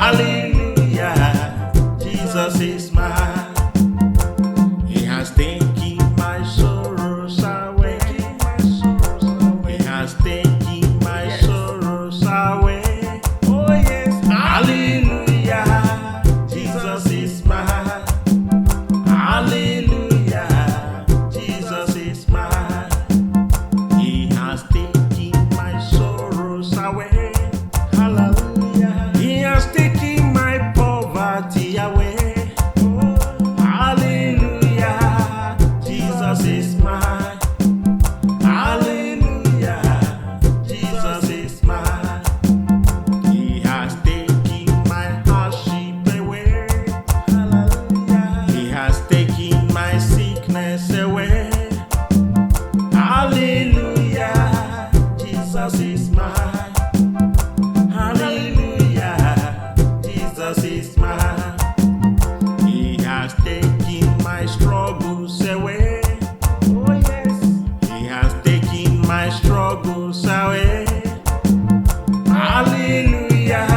Hallelujah, Jesus is mine. He has taken my sorrows away. He has taken my sorrows away. Oh yes, hallelujah, Jesus is mine. Hallelujah, Jesus is mine. He has taken my sorrows away. Hallelujah. He has taken my poverty away. Hallelujah, Jesus is mine. Hallelujah, Jesus is mine. He has taken my hardship away. Hallelujah. He has taken my sickness away. Hallelujah, Jesus is mine. Hallelujah, Jesus is mine. He has taken my struggles away. Oh yes, He has taken my struggles away. Hallelujah,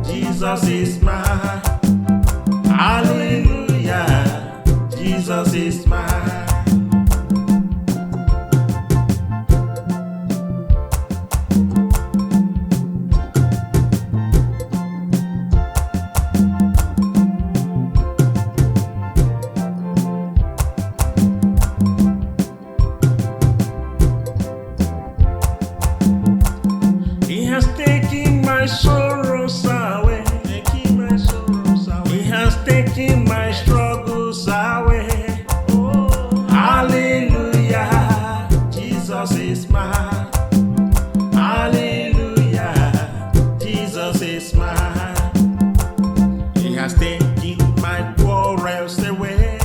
Jesus is mine. Hallelujah, Jesus is mine. He has taken my sorrows away. He has taken my struggles away. Hallelujah, Jesus is mine. Hallelujah, Jesus is mine. He has taken my quarrels away.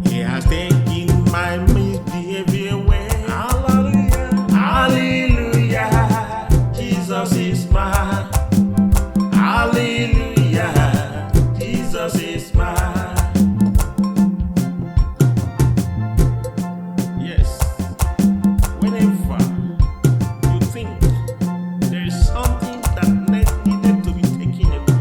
He has taken my misbehavior away. Hallelujah, hallelujah, Jesus is mine. Hallelujah, Jesus is mine. Yes, whenever you think there is something that needed to be taken away,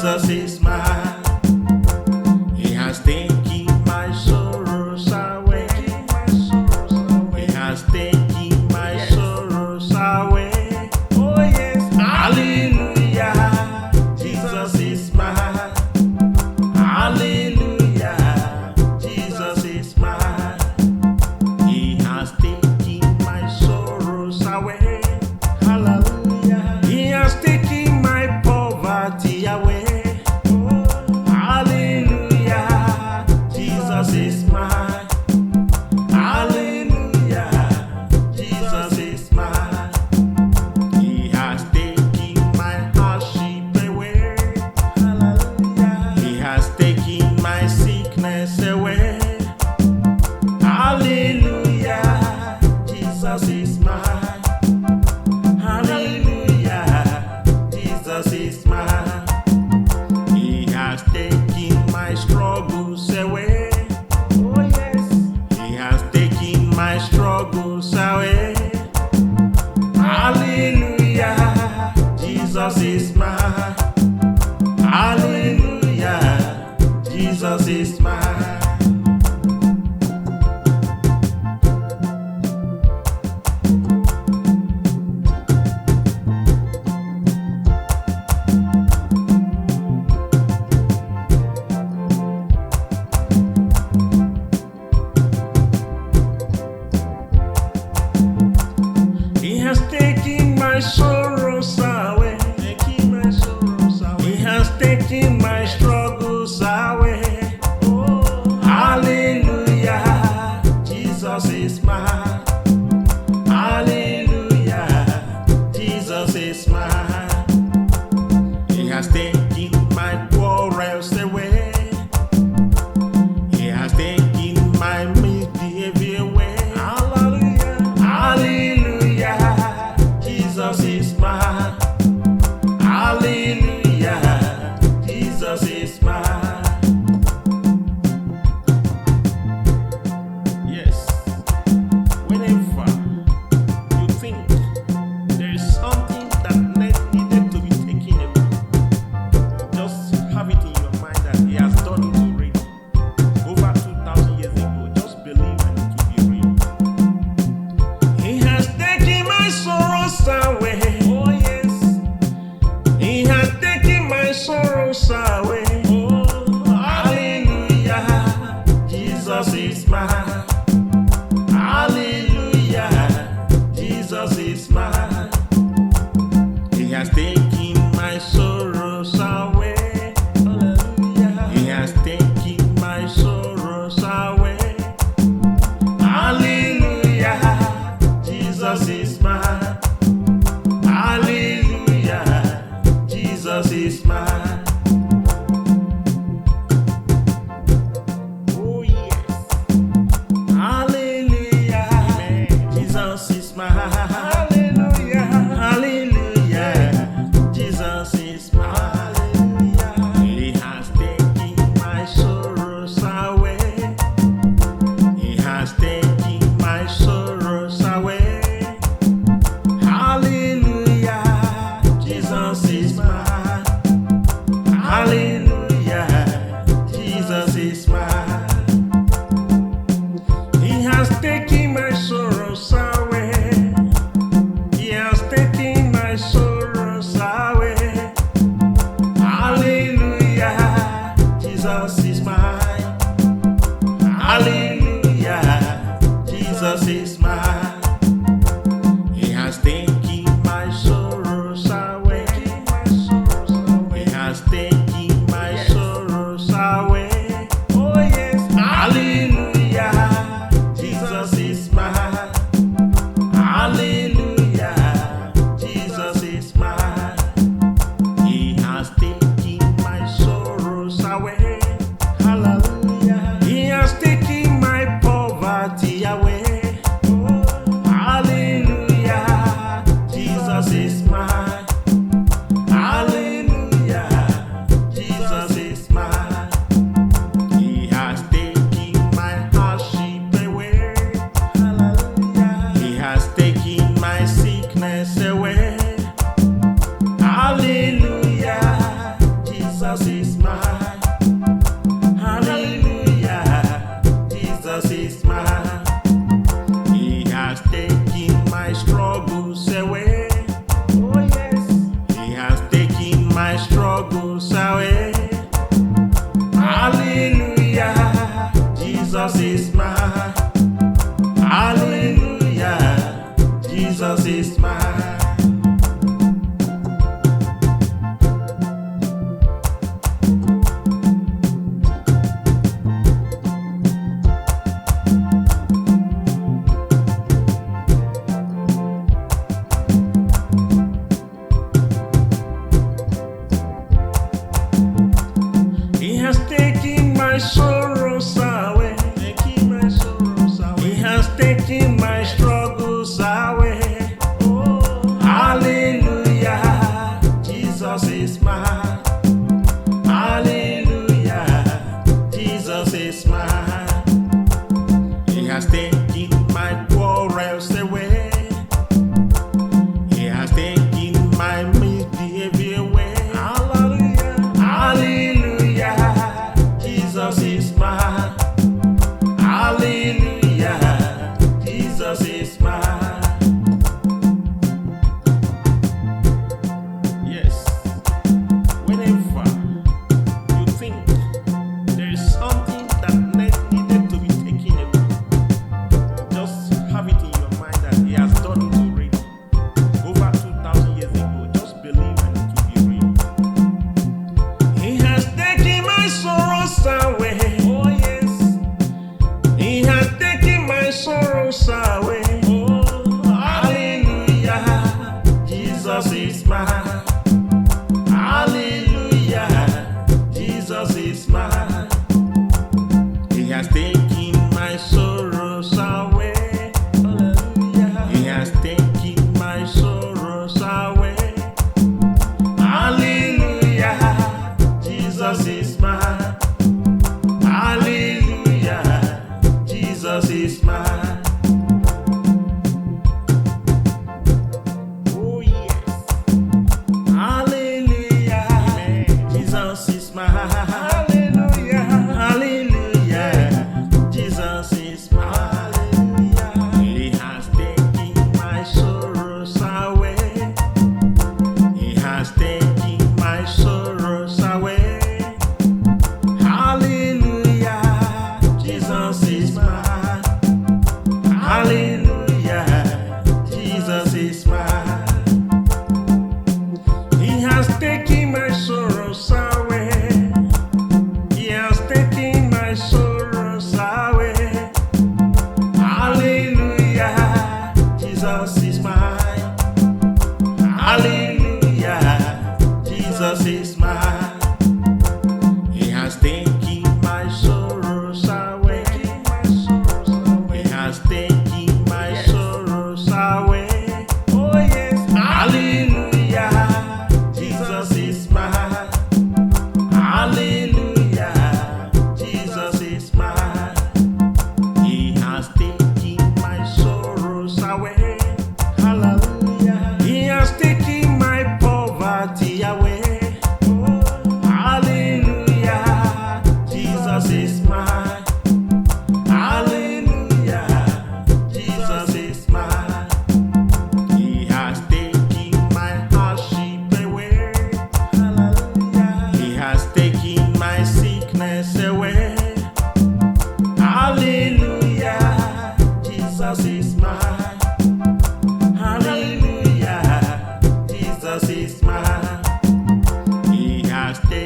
Jesus is mine. He has taken my sorrows away. He has taken my sorrows away. Oh yes, hallelujah, Jesus is mine. Hallelujah, Jesus is mine. He has taken my sorrows away. Hallelujah, He has taken my poverty away. Oh, hallelujah, Jesus is mine. Hallelujah, Jesus is mine. He has taken my hardship away. Hallelujah, He has taken my sickness away. Hallelujah, Jesus is mine. Hallelujah, Jesus is mine. He has taken my struggles away. Oh yes, He has taken my struggles away. Hallelujah, Jesus is mine. Hallelujah, Jesus is mine. He has taken my sorrows away. He has taken my struggles away. Oh, hallelujah, Jesus is mine. Hallelujah, Jesus is mine. He has taken my quarrels away. He has taken my misbehavior away. Hallelujah, hallelujah, Jesus is mine. Hallelujah, Jesus is mine. Yes, whenever you think there is something that needed to be taken away, just have it in your mind that He has done it already. Over 2,000 years ago, just believe and it will be real. He has taken my sorrows away. Oh yes, He has taken my sorrows away. Oh, hallelujah, Jesus is mine. Hallelujah, Jesus is mine. He has taken my sorrows away. Hallelujah, He has taken my sorrows away. Hallelujah, Jesus is mine. Hallelujah, Jesus is mine. Oh yes, hallelujah, amen. Jesus is mine. Hallelujah, hallelujah, Jesus is mine. Hallelujah, He has taken my sorrows away. He has taken my sorrows away. Hallelujah, Jesus is mine. Hallelujah, Jesus is mine. He has taken my sorrows away. He has taken my sorrows away. Hallelujah, Jesus is mine. Hallelujah, Jesus is mine. He has taken my sorrows away. He has taken my sorrows away. Oh yes, hallelujah, Jesus is mine. Hallelujah, Jesus is mine. He has taken my sorrows away. Hallelujah, He has taken my poverty away. Oh, hallelujah, Jesus is mine. Hallelujah, my struggles away. Hallelujah, Jesus is mine. Hallelujah, Jesus is mine. He has taken my sorrows away. He has taken my struggles away. Oh, hallelujah, Jesus is mine. Hallelujah, Jesus is mine. He has taken my quarrels away. He has taken my misbehavior away. Hallelujah, hallelujah, Jesus is mine. Hallelujah, Jesus is mine. Yes, whenever you think there is something that needed to be taken away, just have it in your mind that He has done it already. Over 2,000 years ago, just believe and it will be real. He has taken my sorrows away. Oh yes, He has taken my sorrows away. Oh, hallelujah, Jesus is mine. Hallelujah, Jesus is mine. He has taken my sorrows away. Hallelujah, He has taken my sorrows away. Hallelujah, Jesus is mine. Hallelujah, Jesus is mine. Oh yes, hallelujah, amen. Jesus is mine. Hallelujah, hallelujah, Jesus is mine. Hallelujah, He has taken my sorrows away. He has taken my sorrows away. Hallelujah, Jesus is mine. Hallelujah, Jesus is mine. He has taken my sorrows away. He has taken my sorrows away. Hallelujah, Jesus is mine. Hallelujah, Jesus is mine. He has taken my sorrows away. He has taken my sorrows away. Oh yes, hallelujah, Jesus is mine. Hallelujah, Jesus is mine. He has taken my sorrows away. Hallelujah, He has taken my poverty away. Oh, hallelujah, Jesus is mine. Hallelujah, Jesus is mine. He has taken my hardship away. Hallelujah, He has taken my sickness away. Hallelujah, Jesus is mine. Hallelujah, Jesus is mine. He has taken